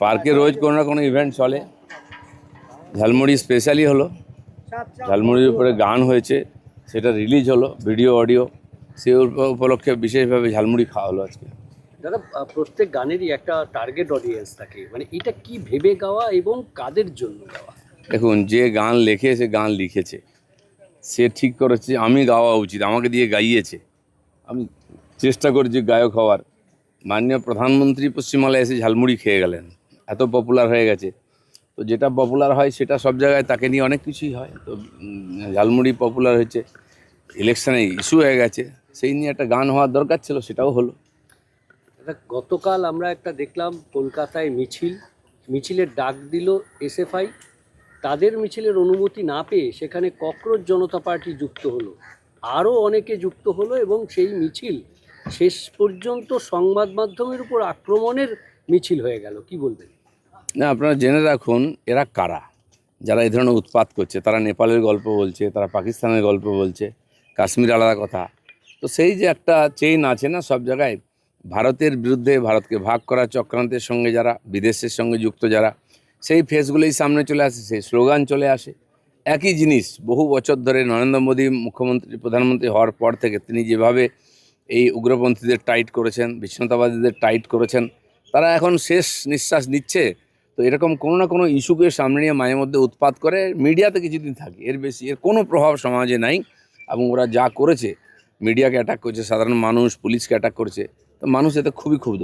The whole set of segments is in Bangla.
পার্কে রোজ কোনো না কোনো ইভেন্ট চলে। ঝালমুড়ি স্পেশালি হলো, ঝালমুড়ির উপরে গান হয়েছে, সেটা রিলিজ হলো ভিডিও অডিও, সে উপলক্ষে বিশেষভাবে ঝালমুড়ি খাওয়া হলো আজকে। দাদা, প্রত্যেক গানেরই একটা টার্গেট অডিয়েন্স থাকে, মানে এটা কি ভেবে গাওয়া এবং কাদের জন্য গাওয়া? দেখুন, যে গান লেখে সে গান লিখেছে, সে ঠিক করেছে আমি গাওয়া উচিত, আমাকে দিয়ে গাইয়েছে, আমি চেষ্টা করছি গায়ক হওয়ার। মাননীয় প্রধানমন্ত্রী পশ্চিমবাংলায় এসে ঝালমুড়ি খেয়ে গেলেন, এত পপুলার হয়ে গেছে। তো যেটা পপুলার হয় সেটা সব জায়গায় তাকে নিয়ে অনেক কিছুই হয়। তো ঝালমুড়ি পপুলার হয়েছে, ইলেকশনে ইস্যু হয়ে গেছে, সেই নিয়ে একটা গান হওয়ার দরকার ছিল, সেটাও হলো। দাদা, গতকাল আমরা একটা দেখলাম কলকাতায় মিছিলের ডাক দিল এসএফআই। তাদের মিছিলের অনুমতি না পেয়ে সেখানে ককরোচ জনতা পার্টি যুক্ত হলো, আরও অনেকে যুক্ত হলো এবং সেই মিছিল শেষ পর্যন্ত সংবাদ মাধ্যমের উপর আক্রমণের মিছিল হয়ে গেল। কি বলবেন? না, আপনারা জেনে রাখুন এরা কারা, যারা এই ধরনের উৎপাত করছে। তারা নেপালের গল্প বলছে, তারা পাকিস্তানের গল্প বলছে, কাশ্মীর আলাদা কথা। তো সেই যে একটা চেইন আছে না সব জায়গায়, ভারতের বিরুদ্ধে, ভারতকে ভাগ করার চক্রান্তের সঙ্গে যারা, বিদেশের সঙ্গে যুক্ত যারা, সেই ফেসগুলোই সামনে চলে আসে, সেই স্লোগান চলে আসে। একই জিনিস বহু বছর ধরে নরেন্দ্র মোদী প্রধানমন্ত্রী হওয়ার পর থেকে তিনি যেভাবে এই উগ্রপন্থীদের টাইট করেছেন, বিচ্ছিন্নতাবাদীদের টাইট করেছেন, তারা এখন শেষ নিঃশ্বাস নিচ্ছে। তো এরকম কোনো না কোনো ইস্যুকে সামনে নিয়ে মাঝে মধ্যে উৎপাত করে, মিডিয়াতে কিছুদিন থাকে, এর বেশি এর কোনো প্রভাব সমাজে নাই। এবং ওরা যা করেছে, মিডিয়াকে অ্যাটাক করছে, সাধারণ মানুষ, পুলিশকে অ্যাটাক করছে, তো মানুষ এতে খুবই ক্ষুব্ধ।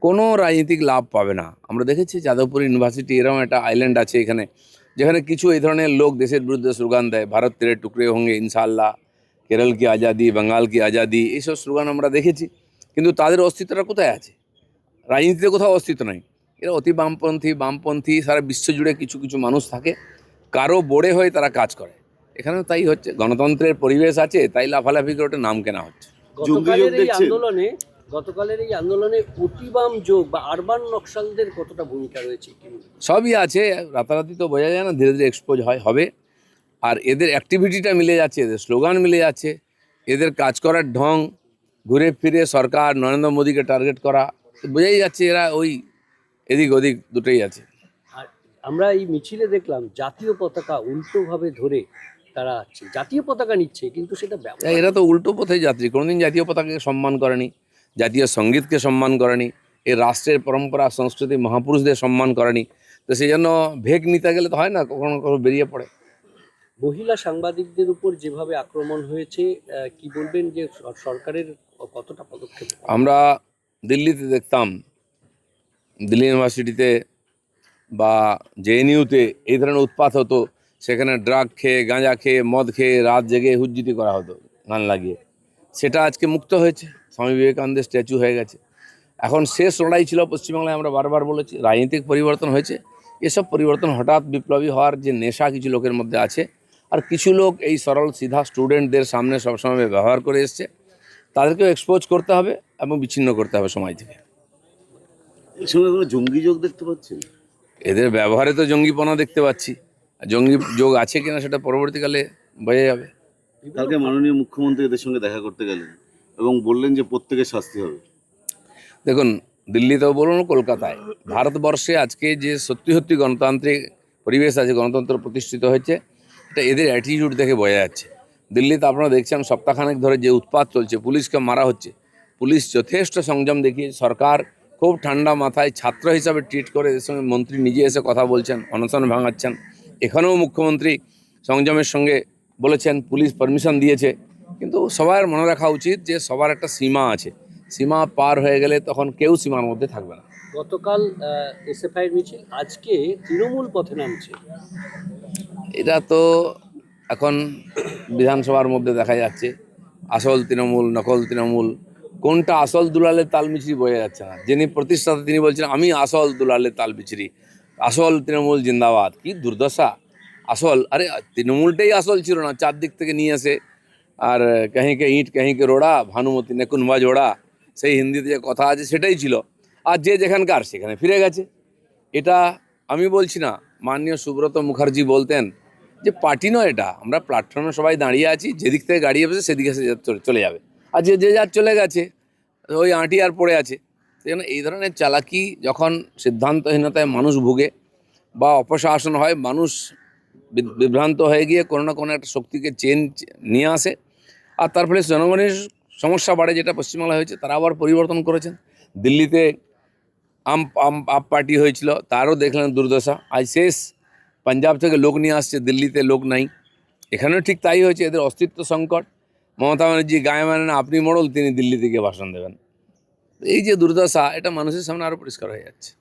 কোনো রাজনৈতিক লাভ পাবে না। আমরা দেখেছি যাদবপুর ইউনিভার্সিটি এরকম একটা আইল্যান্ড আছে এখানে, যেখানে কিছু এই ধরনের লোক দেশের বিরুদ্ধে স্লোগান দেয়, ভারত তেরে টুকরে হোঙ্গে ইনশাআল্লাহ, কেরল কি আজাদি, বাঙ্গাল কি আজাদি, এইসব স্লোগান আমরা দেখেছি। কিন্তু তাদের অস্তিত্বটা কোথায় আছে? রাজনীতিতে কোথাও অস্তিত্ব নাই। এরা অতি বামপন্থী সারা বিশ্ব জুড়ে কিছু কিছু মানুষ থাকে, কারো বোড়ে হয়ে তারা কাজ করে। এখানেও তাই হচ্ছে, গণতন্ত্রের পরিবেশ আছে, তাই লাফালাফি করে ওটা নাম কেনা হচ্ছে। গতকালের এই আন্দোলনে অতিবাম যোগ বা আরবান নকশালদের কতটা ভূমিকা রয়েছে? সবই আছে, রাতারাতি তো বোঝা যায় না, ধীরে ধীরে এক্সপোজ হবে। আর এদের অ্যাক্টিভিটিটা মিলে যাচ্ছে, এদের স্লোগান মিলে যাচ্ছে, এদের কাজ করার ঢং, ঘুরে ফিরে সরকার নরেন্দ্র মোদীকে টার্গেট করা, বোঝাই যাচ্ছে এরা ওই এদিক ওদিক দুটোই আছে। আর আমরা এই মিছিলে দেখলাম জাতীয় পতাকা উল্টোভাবে ধরে তারা জাতীয় পতাকা নিচ্ছে, কিন্তু সেটা এরা তো উল্টো পথে যাত্রী, কোনোদিন জাতীয় পতাকাকে সম্মান করেনি, জাতীয় সঙ্গীতকে সম্মান করেনি, এই রাষ্ট্রের পরম্পরা সংস্কৃতি মহাপুরুষদের সম্মান করেনি। তো সেই জন্য ভেগ নিতে গেলে তো হয় না, কখনো কখনো বেরিয়ে পড়ে। মহিলা সাংবাদিকদের উপর যেভাবে আক্রমণ হয়েছে, কি বলবেন যে সরকারের কতটা পদক্ষেপ? আমরা দিল্লিতে দেখতাম, দিল্লি ইউনিভার্সিটিতে বা জেএনইউতে এই ধরনের উৎপাত হতো, সেখানে ড্রাগ খেয়ে, গাঁজা খেয়ে, মদ খেয়ে রাত জেগে হুজ্জুতি করা হতো গান লাগিয়ে। সেটা আজকে মুক্ত হয়েছে, স্বামী বিবেকানন্দের স্ট্যাচু হয়ে গেছে। এখন শেষ লড়াই ছিল পশ্চিমবাংলায়, আমরা বারবার বলেছি, রাজনৈতিক পরিবর্তন হয়েছে। এসব পরিবর্তন হঠাৎ বিপ্লবী হওয়ার যে নেশা কিছু লোকের মধ্যে আছে, আর কিছু লোক এই সরল সিধা স্টুডেন্টদের সামনে সবসময় ব্যবহার করে এসছে, তাদেরকেও এক্সপোজ করতে হবে এবং বিচ্ছিন্ন করতে হবে সমাজ থেকে। এর সঙ্গে কোনো জঙ্গি যোগ দেখতে পাচ্ছেন? এদের ব্যবহারে তো জঙ্গিপনা দেখতে পাচ্ছি, আর জঙ্গি যোগ আছে কিনা সেটা পরবর্তীকালে বোঝা যাবে। কালকে মাননীয় মুখ্যমন্ত্রী এদের সঙ্গে দেখা করতে গেলেন এবং বললেন যে প্রত্যেকের শাস্তি হবে। দেখুন, দিল্লিতেও বলুন, কলকাতায়, ভারতবর্ষে আজকে যে সত্যি সত্যি গণতান্ত্রিক পরিবেশ আছে, গণতন্ত্র প্রতিষ্ঠিত হয়েছে, এটা এদের অ্যাটিটিউড দেখে বোঝা যাচ্ছে। দিল্লিতে আপনারা দেখছেন সপ্তাহখানেক ধরে যে উৎপাত চলছে, পুলিশকে মারা হচ্ছে, পুলিশ যথেষ্ট সংযম দেখিয়ে, সরকার খুব ঠান্ডা মাথায় ছাত্র হিসাবে ট্রিট করে এদের সঙ্গে মন্ত্রী নিজে এসে কথা বলছেন, অনশন ভাঙাচ্ছেন। এখানেও মুখ্যমন্ত্রী সংযমের সঙ্গে বলেছেন, পুলিশ পারমিশন দিয়েছে। কিন্তু সবার মনে রাখা উচিত যে সবার একটা সীমা আছে, সীমা পার হয়ে গেলে তখন কেউ সীমার মধ্যে থাকবে না। গতকাল এসএফআই এর মিছিল, আজকে তৃণমূল পথে নামছে। এটা তো এখন বিধানসভার মধ্যে দেখা যাচ্ছে, আসল তৃণমূল নকল তৃণমূল, কোনটা আসল দুলালের তাল মিছরি বোঝা যাচ্ছে না। যিনি প্রতিষ্ঠাতা তিনি বলছেন আমি আসল দুলালের তাল মিছরি, আসল তৃণমূল জিন্দাবাদ। কি দুর্দশা! আসল, আরে তৃণমূলটাই আসল ছিল না, চারদিক থেকে নিয়ে আসে। আর কাহিঁকে ইঁট কাহিঁকে রোড়া, ভানুমতি নেকুন বা জোড়া, সেই হিন্দিতে যে কথা আছে সেটাই ছিল। আর যে যেখানকার সেখানে ফিরে গেছে। এটা আমি বলছি না, মাননীয় সুব্রত মুখার্জি বলতেন যে পার্টি নয় এটা, আমরা প্ল্যাটফর্মে সবাই দাঁড়িয়ে আছি, যেদিক থেকে গাড়ি এসেছে সেদিকে সে চলে যাবে। আর যে যে যার চলে গেছে, ওই আঁটি আর পড়ে আছে। যেন এই ধরনের চালাকি যখন সিদ্ধান্তহীনতায় মানুষ ভুগে বা অপশাসন হয়, মানুষ বিভ্রান্ত হয়ে গিয়ে কোনো না কোনো একটা শক্তিকে চেঞ্জ নিয়ে আসে, আর তার ফলে জনগণের সমস্যা বাড়ে, যেটা পশ্চিমবাংলায় হয়েছে। তারা আবার পরিবর্তন করেছেন। দিল্লিতে আপ পার্টি হয়েছিল, তারও দেখলেন দুর্দশা। আজ শেষ পাঞ্জাব থেকে লোক নিয়ে আসছে, দিল্লিতে লোক নাই। এখানেও ঠিক তাই হয়েছে, এদের অস্তিত্ব সংকট। মমতা ব্যানার্জি গায়ে মানে না, আপনি মোড়ল, তিনি দিল্লি থেকে ভাষণ দেবেন। এই যে দুর্দশা, এটা মানুষের সামনে আরও পরিষ্কার হয়ে যাচ্ছে।